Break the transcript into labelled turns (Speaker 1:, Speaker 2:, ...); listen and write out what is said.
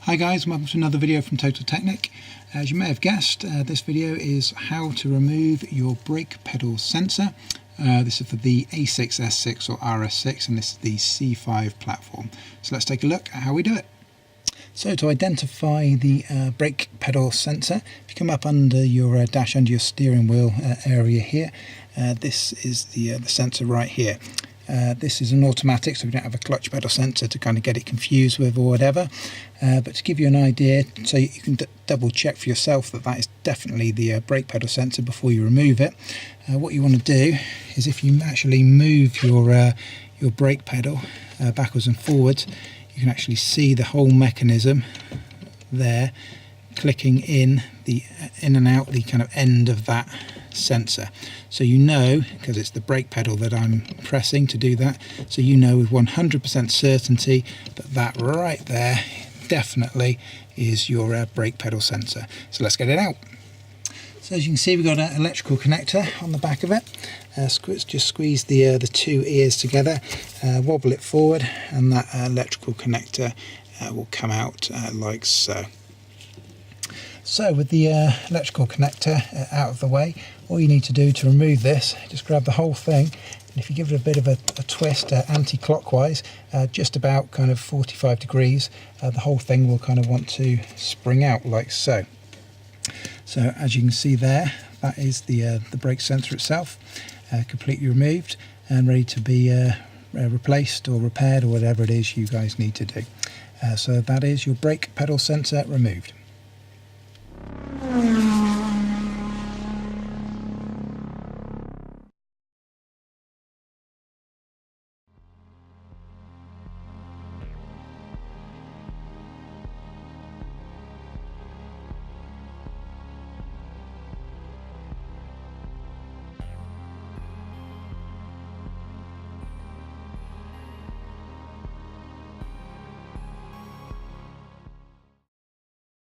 Speaker 1: Hi guys, welcome to another video from Technik. As you may have guessed, this video is how to remove your brake pedal sensor. This is for the A6, S6 or RS6, and this is the C5 platform. So let's take a look at how we do it. So to identify the brake pedal sensor, if you come up under your dash, under your steering wheel area here, this is the sensor right here. This is an automatic, so we don't have a clutch pedal sensor to kind of get it confused with or whatever. But to give you an idea, so you can double check for yourself that that is definitely the brake pedal sensor before you remove it. What you want to do is, if you actually move your brake pedal backwards and forwards, you can actually see the whole mechanism there clicking in and out the kind of end of that sensor. So you know, because it's the brake pedal that I'm pressing to do that, so you know with 100% certainty that that right there definitely is your brake pedal sensor. So let's get it out. So as you can see, we've got an electrical connector on the back of it. Just squeeze the two ears together, wobble it forward, and that electrical connector will come out like so. So with the electrical connector out of the way, all you need to do to remove this, just grab the whole thing, and if you give it a bit of a twist anti-clockwise, just about kind of 45 degrees, the whole thing will kind of want to spring out like so. So as you can see there, that is the brake sensor itself, completely removed and ready to be replaced or repaired or whatever it is you guys need to do. So that is your brake pedal sensor removed.